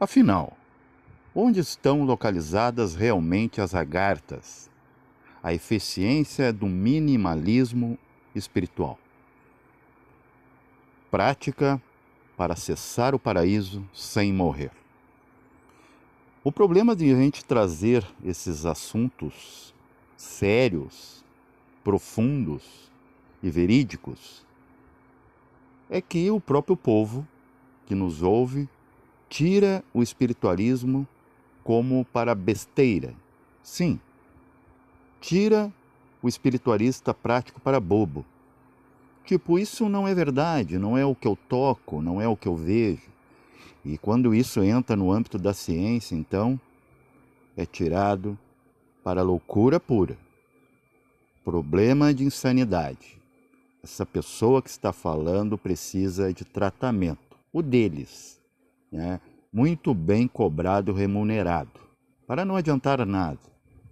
Afinal, onde estão localizadas realmente as agarthas, a eficiência do minimalismo espiritual? Prática para acessar o paraíso sem morrer. O problema de a gente trazer esses assuntos sérios, profundos e verídicos é que o próprio povo que nos ouve tira o espiritualismo como para besteira. Sim, tira o espiritualista prático para bobo. Tipo, isso não é verdade, não é o que eu toco, não é o que eu vejo. E quando isso entra no âmbito da ciência, então, é tirado para a loucura pura. Problema de insanidade. Essa pessoa que está falando precisa de tratamento. O deles, né? Muito bem cobrado e remunerado. Para não adiantar nada.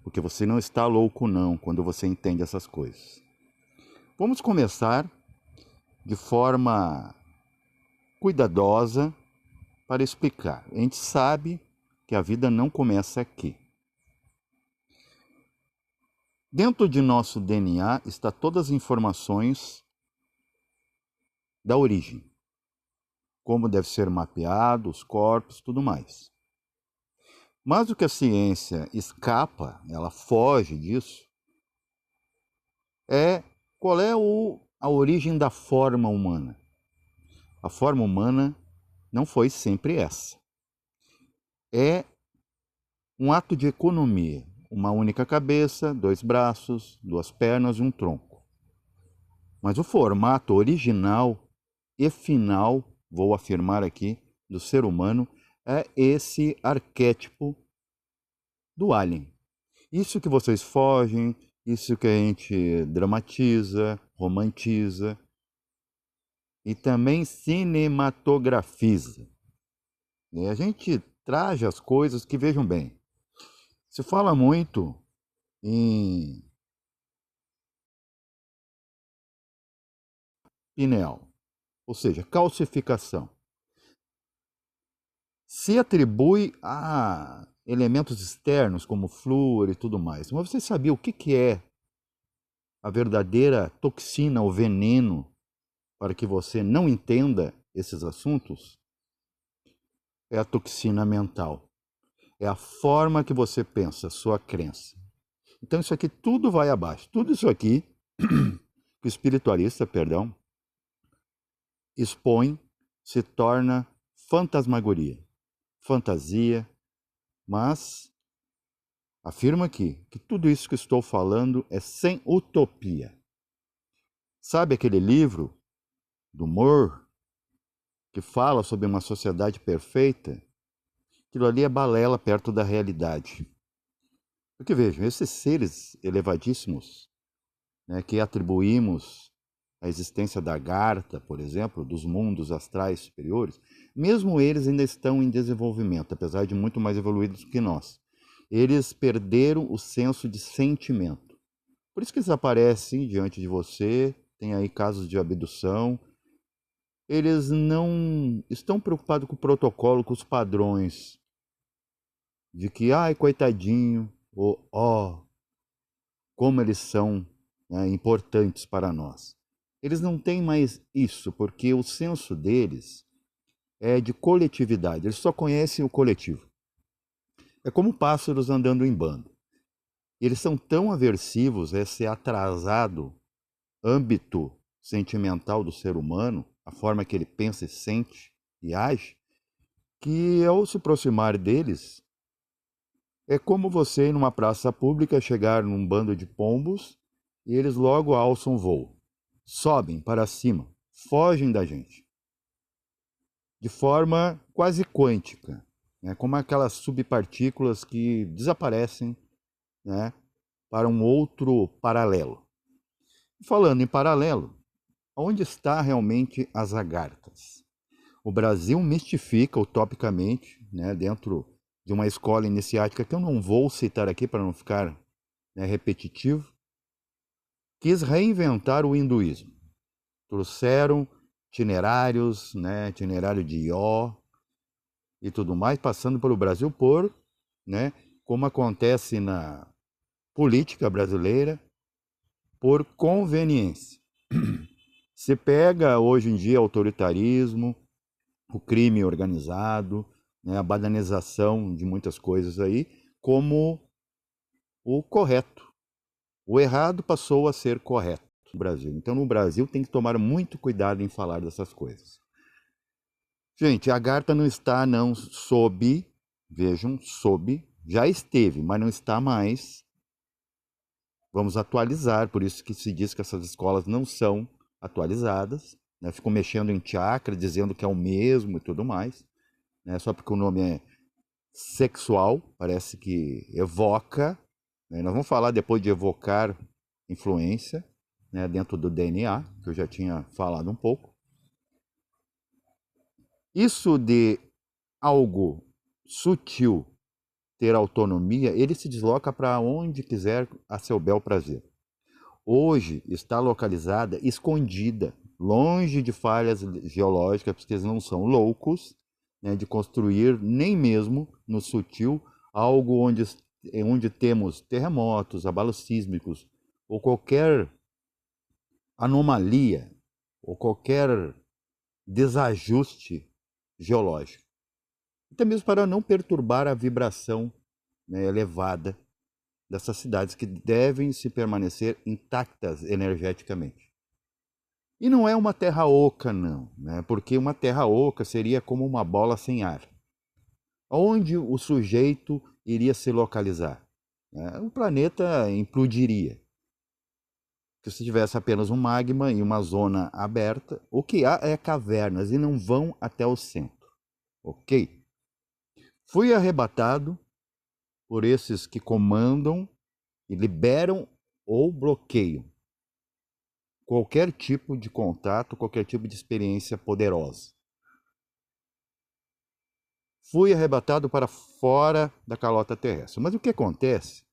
Porque você não está louco não, quando você entende essas coisas. Vamos começar de forma cuidadosa para explicar. A gente sabe que a vida não começa aqui. Dentro de nosso DNA está todas as informações da origem. Como deve ser mapeado, os corpos, tudo mais. Mas o que a ciência escapa, ela foge disso, é qual é a origem da forma humana. A forma humana não foi sempre essa. É um ato de economia. Uma única cabeça, 2 braços, 2 pernas e um tronco. Mas o formato original e final, vou afirmar aqui, do ser humano, é esse arquétipo do alien. Isso que vocês fogem, isso que a gente dramatiza, romantiza e também cinematografiza. E a gente traz as coisas que, vejam bem, se fala muito em pineal, ou seja, calcificação. Se atribui a elementos externos como flúor e tudo mais. Mas você sabia o que é a verdadeira toxina ou veneno para que você não entenda esses assuntos? É a toxina mental. É a forma que você pensa, sua crença. Então isso aqui tudo vai abaixo. Tudo isso aqui que o espiritualista, expõe, se torna fantasmagoria, fantasia, mas afirma aqui que tudo isso que estou falando é sem utopia. Sabe aquele livro do Moore que fala sobre uma sociedade perfeita? Aquilo ali é balela perto da realidade. Porque vejam, esses seres elevadíssimos, né, que atribuímos a existência da Agartha, por exemplo, dos mundos astrais superiores, mesmo eles ainda estão em desenvolvimento, apesar de muito mais evoluídos que nós. Eles perderam o senso de sentimento. Por isso que eles aparecem diante de você, tem aí casos de abdução. Eles não estão preocupados com o protocolo, com os padrões, de que, ai, coitadinho, ou ó, como eles são, né, importantes para nós. Eles não têm mais isso, porque o senso deles é de coletividade, eles só conhecem o coletivo. É como pássaros andando em bando. Eles são tão aversivos a esse atrasado âmbito sentimental do ser humano, a forma que ele pensa e sente e age, que ao se aproximar deles, é como você ir numa praça pública, chegar num bando de pombos e eles logo alçam voo, sobem para cima, fogem da gente, de forma quase quântica, né? Como aquelas subpartículas que desaparecem, né, para um outro paralelo. Falando em paralelo, onde está realmente as agarthas? O Brasil mistifica utopicamente, né, dentro de uma escola iniciática que eu não vou citar aqui para não ficar, né, repetitivo, quis reinventar o hinduísmo. Trouxeram itinerários, né, itinerário de Ió, e tudo mais, passando pelo Brasil por, né, como acontece na política brasileira, por conveniência. Se pega hoje em dia autoritarismo, o crime organizado, né, a banalização de muitas coisas aí, como o correto. O errado passou a ser correto no Brasil. Então, no Brasil, tem que tomar muito cuidado em falar dessas coisas. Gente, a Agartha não está não sob, vejam, sob, já esteve, mas não está mais. Vamos atualizar, por isso que se diz que essas escolas não são atualizadas, né? Ficam mexendo em chakra, dizendo que é o mesmo e tudo mais, né? Só porque o nome é sexual, parece que evoca, né? Nós vamos falar depois de evocar influência, né, dentro do DNA, que eu já tinha falado um pouco. Isso de algo sutil ter autonomia, ele se desloca para onde quiser a seu bel prazer. Hoje está localizada, escondida, longe de falhas geológicas, porque eles não são loucos, né, de construir nem mesmo no sutil algo onde temos terremotos, abalos sísmicos, ou qualquer anomalia, ou qualquer desajuste geológico. Até mesmo para não perturbar a vibração, né, elevada dessas cidades que devem se permanecer intactas energeticamente. E não é uma terra oca, não, né? Porque uma terra oca seria como uma bola sem ar. Onde o sujeito iria se localizar? O planeta implodiria. Se tivesse apenas um magma e uma zona aberta, o que há é cavernas e não vão até o centro. Ok? Fui arrebatado por esses que comandam e liberam ou bloqueiam qualquer tipo de contato, qualquer tipo de experiência poderosa. Fui arrebatado para fora da calota terrestre. Mas o que acontece?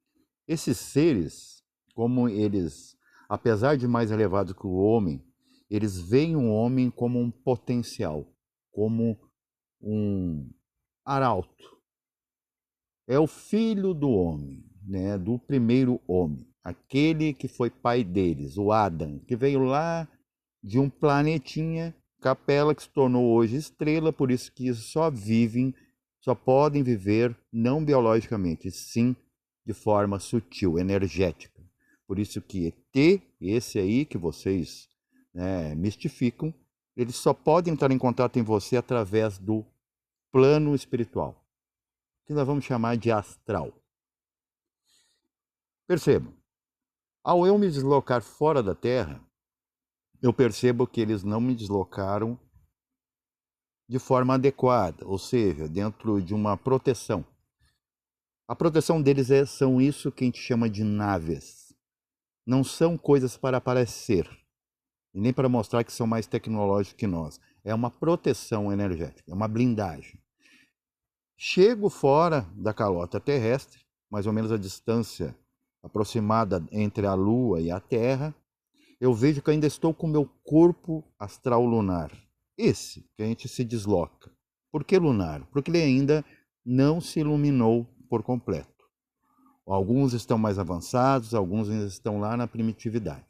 Esses seres, como eles, apesar de mais elevados que o homem, eles veem o homem como um potencial, como um arauto. É o filho do homem, né, do primeiro homem, aquele que foi pai deles, o Adam, que veio lá de um planetinha, Capela, que se tornou hoje estrela, por isso que só podem viver não biologicamente, sim de forma sutil, energética. Por isso que ET, esse aí que vocês, né, mistificam, eles só podem entrar em contato em você através do plano espiritual, que nós vamos chamar de astral. Percebam, ao eu me deslocar fora da Terra, eu percebo que eles não me deslocaram de forma adequada, ou seja, dentro de uma proteção. A proteção deles são isso que a gente chama de naves. Não são coisas para aparecer, e nem para mostrar que são mais tecnológicos que nós. É uma proteção energética, é uma blindagem. Chego fora da calota terrestre, mais ou menos a distância aproximada entre a Lua e a Terra, eu vejo que ainda estou com o meu corpo astral lunar. Esse que a gente se desloca. Por que lunar? Porque ele ainda não se iluminou por completo. Alguns estão mais avançados, alguns ainda estão lá na primitividade.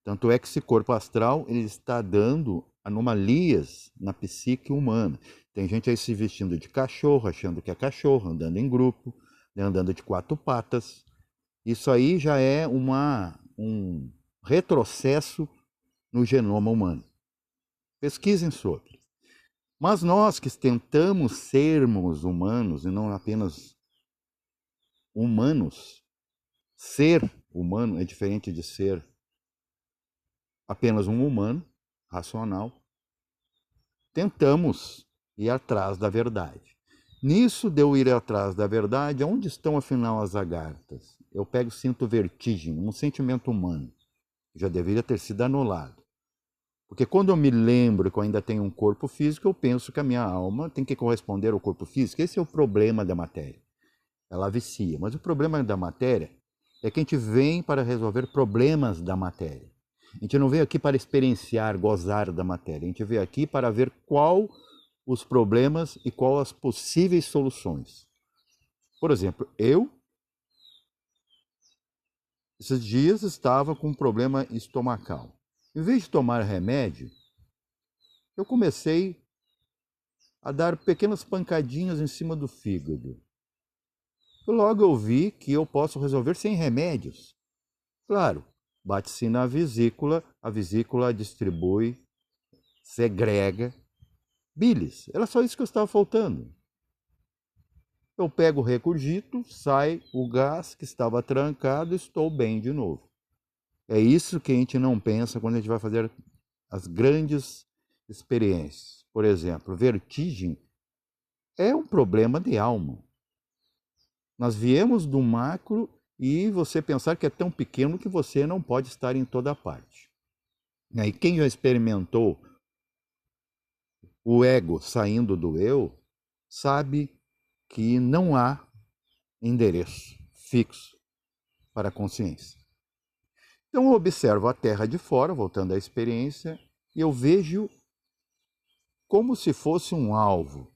Tanto é que esse corpo astral ele está dando anomalias na psique humana. Tem gente aí se vestindo de cachorro, achando que é cachorro, andando em grupo, andando de quatro patas. Isso aí já é um retrocesso no genoma humano. Pesquisem sobre. Mas nós que tentamos sermos humanos e não apenas humanos, ser humano é diferente de ser apenas um humano, racional, tentamos ir atrás da verdade. Nisso de eu ir atrás da verdade, onde estão afinal as agartas? Eu sinto vertigem, um sentimento humano. Já deveria ter sido anulado. Porque quando eu me lembro que eu ainda tenho um corpo físico, eu penso que a minha alma tem que corresponder ao corpo físico. Esse é o problema da matéria. Ela vicia. Mas o problema da matéria é que a gente vem para resolver problemas da matéria. A gente não veio aqui para experienciar, gozar da matéria. A gente veio aqui para ver qual os problemas e quais as possíveis soluções. Por exemplo, esses dias estava com um problema estomacal. Em vez de tomar remédio, eu comecei a dar pequenas pancadinhas em cima do fígado. Logo eu vi que eu posso resolver sem remédios. Claro, bate-se na vesícula, a vesícula distribui, segrega bilis. Era só isso que eu estava faltando. Eu pego o recurgito, sai o gás que estava trancado, estou bem de novo. É isso que a gente não pensa quando a gente vai fazer as grandes experiências. Por exemplo, vertigem é um problema de alma. Nós viemos do macro e você pensar que é tão pequeno que você não pode estar em toda parte. E quem já experimentou o ego saindo do eu, sabe que não há endereço fixo para a consciência. Então eu observo a Terra de fora, voltando à experiência, e eu vejo como se fosse um alvo.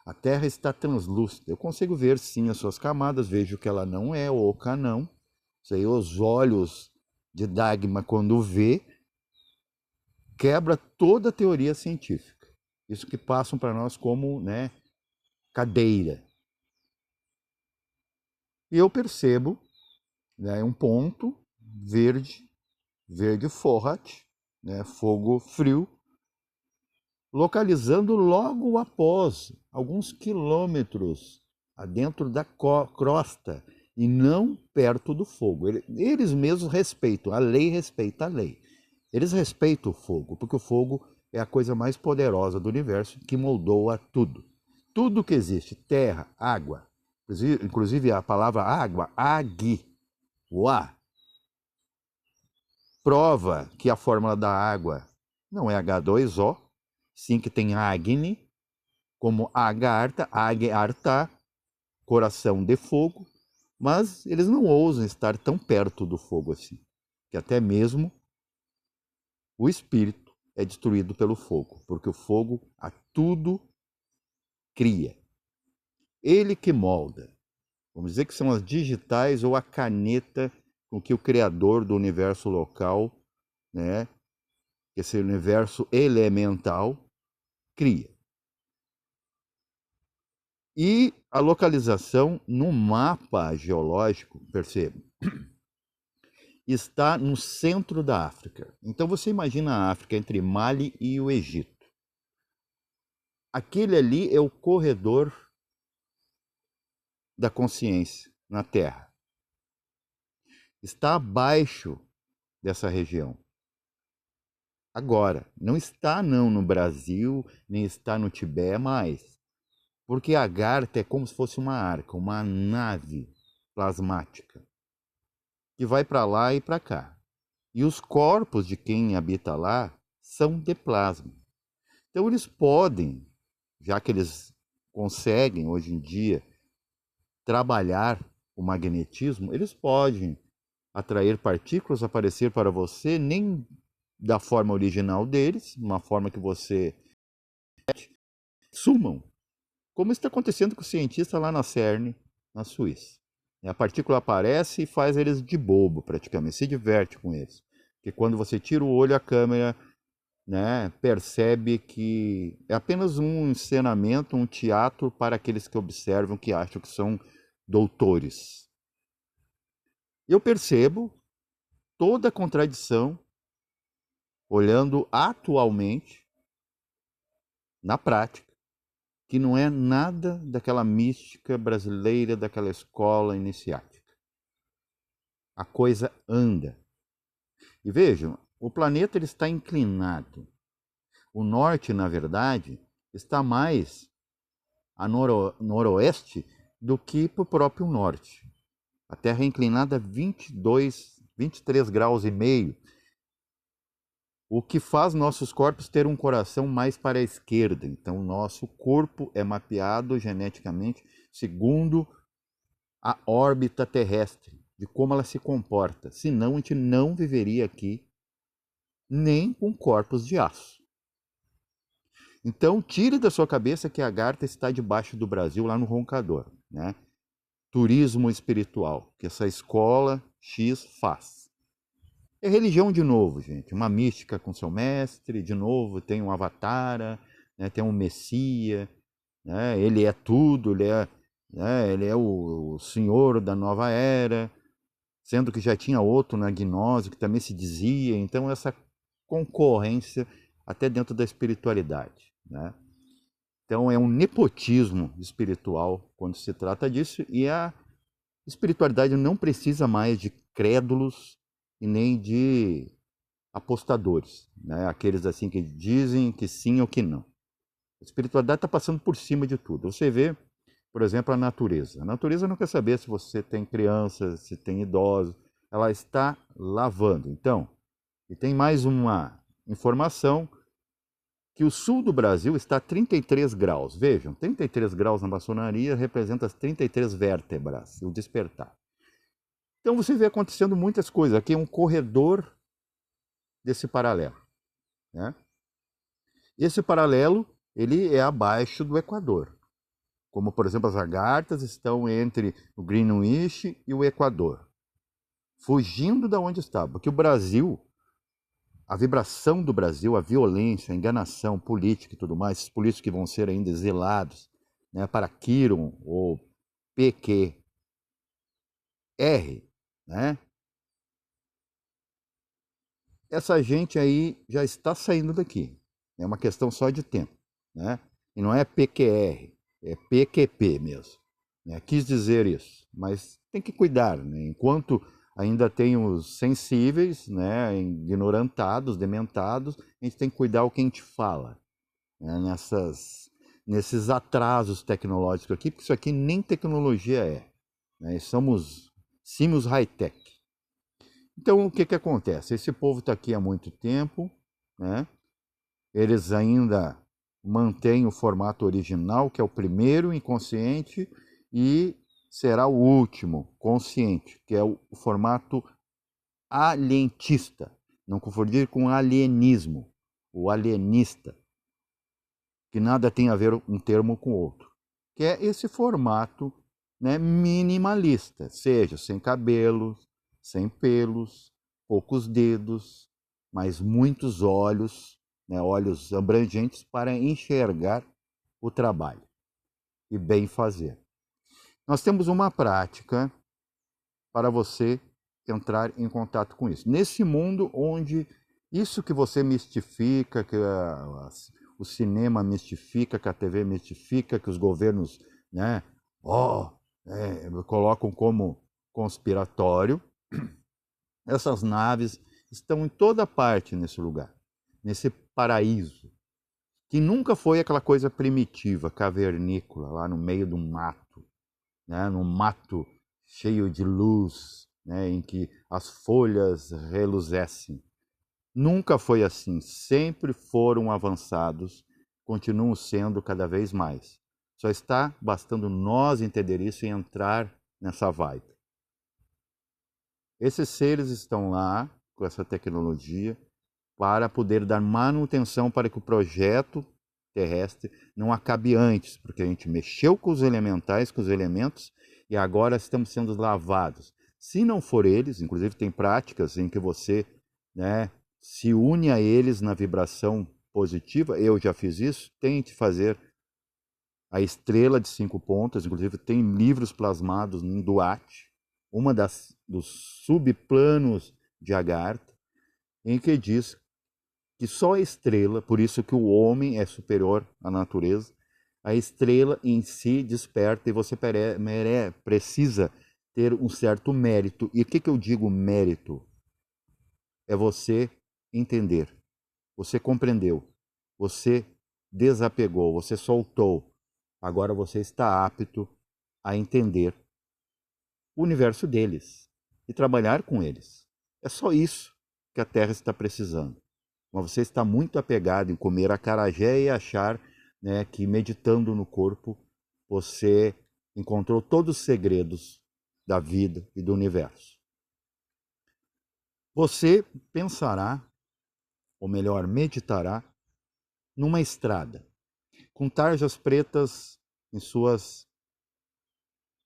A Terra está translúcida. Eu consigo ver sim as suas camadas, vejo que ela não é oca, não. Isso aí, os olhos de Dagmar, quando vê, quebra toda a teoria científica. Isso que passam para nós como, né, cadeira. E eu percebo, né, um ponto verde, verde forrat, né, fogo frio, localizando logo após, alguns quilômetros adentro da crosta e não perto do fogo. Eles mesmos respeitam, a lei respeita a lei. Eles respeitam o fogo, porque o fogo é a coisa mais poderosa do universo que moldou a tudo. Tudo que existe, terra, água, inclusive a palavra água, agi, o A, prova que a fórmula da água não é H2O, sim que tem Agni, como Agartha, Agartha, coração de fogo, mas eles não ousam estar tão perto do fogo assim, que até mesmo o espírito é destruído pelo fogo, porque o fogo a tudo cria. Ele que molda. Vamos dizer que são as digitais ou a caneta com que o criador do universo local, né, esse universo elemental, cria. E a localização no mapa geológico, perceba, está no centro da África. Então você imagina a África entre Mali e o Egito. Aquele ali é o corredor da consciência na Terra. Está abaixo dessa região. Agora, não está não no Brasil, nem está no Tibete mais. Porque a Agartha é como se fosse uma arca, uma nave plasmática, que vai para lá e para cá. E os corpos de quem habita lá são de plasma. Então eles podem, já que eles conseguem hoje em dia trabalhar o magnetismo, eles podem atrair partículas, aparecer para você, nem da forma original deles, uma forma que você sumam, como está acontecendo com o cientista lá na CERN, na Suíça. A partícula aparece e faz eles de bobo, praticamente, se diverte com eles. Porque quando você tira o olho, a câmera, né, percebe que é apenas um encenamento, um teatro para aqueles que observam, que acham que são doutores. Eu percebo toda a contradição, olhando atualmente, na prática, que não é nada daquela mística brasileira, daquela escola iniciática. A coisa anda. E vejam, o planeta ele está inclinado. O norte, na verdade, está mais a noroeste do que para o próprio norte. A Terra é inclinada a 23 graus e meio, o que faz nossos corpos ter um coração mais para a esquerda. Então, nosso corpo é mapeado geneticamente segundo a órbita terrestre, de como ela se comporta. Senão, a gente não viveria aqui nem com corpos de aço. Então, tire da sua cabeça que a Agartha está debaixo do Brasil, lá no Roncador, né? Turismo espiritual, que essa escola X faz. É religião de novo, gente. Uma mística com seu mestre, de novo tem um avatara, né? Tem um Messias, né? Ele é tudo, ele é o senhor da nova era, sendo que já tinha outro na gnose que também se dizia. Então, essa concorrência até dentro da espiritualidade, né? Então, é um nepotismo espiritual quando se trata disso, e a espiritualidade não precisa mais de crédulos e nem de apostadores, né? Aqueles assim que dizem que sim ou que não. A espiritualidade está passando por cima de tudo. Você vê, por exemplo, a natureza. A natureza não quer saber se você tem crianças, se tem idosos. Ela está lavando. Então, e tem mais uma informação, que o sul do Brasil está a 33 graus. Vejam, 33 graus na maçonaria representa as 33 vértebras, o despertar. Então você vê acontecendo muitas coisas. Aqui é um corredor desse paralelo, né? Esse paralelo, ele é abaixo do Equador. Como, por exemplo, as lagartas estão entre o Greenwich e o Equador, fugindo da onde está, porque o Brasil, a vibração do Brasil, a violência, a enganação política e tudo mais, esses políticos que vão ser ainda exilados, né, para Quiron ou PQR, né? Essa gente aí já está saindo daqui. É uma questão só de tempo, né? E não é PQR, é PQP mesmo, né? Quis dizer isso, mas tem que cuidar, né? Enquanto ainda tem os sensíveis, né, ignorantados, dementados, a gente tem que cuidar o que a gente fala, né, nesses atrasos tecnológicos aqui, porque isso aqui nem tecnologia é, né? Somos high-tech. Então, o que que acontece? Esse povo está aqui há muito tempo, né? Eles ainda mantêm o formato original, que é o primeiro inconsciente, e será o último consciente, que é o formato alientista. Não confundir com alienismo, o alienista, que nada tem a ver um termo com o outro, que é esse formato, né, minimalista, seja sem cabelos, sem pelos, poucos dedos, mas muitos olhos, né, olhos abrangentes para enxergar o trabalho e bem fazer. Nós temos uma prática para você entrar em contato com isso. Nesse mundo onde isso que você mistifica, que o cinema mistifica, que a TV mistifica, que os governos, né, colocam como conspiratório, essas naves estão em toda parte nesse lugar, nesse paraíso, que nunca foi aquela coisa primitiva, cavernícola, lá no meio do mato, né, num mato cheio de luz, né, em que as folhas reluzecem. Nunca foi assim, sempre foram avançados, continuam sendo cada vez mais. Só está bastando nós entender isso e entrar nessa vibe. Esses seres estão lá com essa tecnologia para poder dar manutenção para que o projeto terrestre não acabe antes, porque a gente mexeu com os elementais, com os elementos, e agora estamos sendo lavados. Se não for eles, inclusive tem práticas em que você, né, se une a eles na vibração positiva, eu já fiz isso, tente fazer a estrela de 5 pontas, inclusive tem livros plasmados em Duat, uma dos subplanos de Agartha, em que diz que só a estrela, por isso que o homem é superior à natureza, a estrela em si desperta e você precisa ter um certo mérito. E o que eu digo mérito? É você entender, você compreendeu, você desapegou, você soltou. Agora você está apto a entender o universo deles e trabalhar com eles. É só isso que a Terra está precisando. Mas você está muito apegado em comer acarajé e achar, né, que meditando no corpo você encontrou todos os segredos da vida e do universo. Você pensará, ou melhor, meditará, numa estrada. com tarjas pretas em suas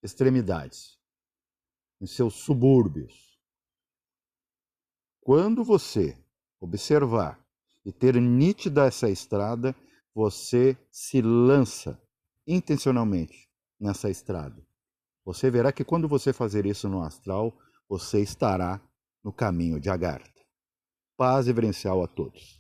extremidades, em seus subúrbios. Quando você observar e ter nítida essa estrada, você se lança intencionalmente nessa estrada. Você verá que quando você fazer isso no astral, você estará no caminho de Agartha. Paz reverencial a todos.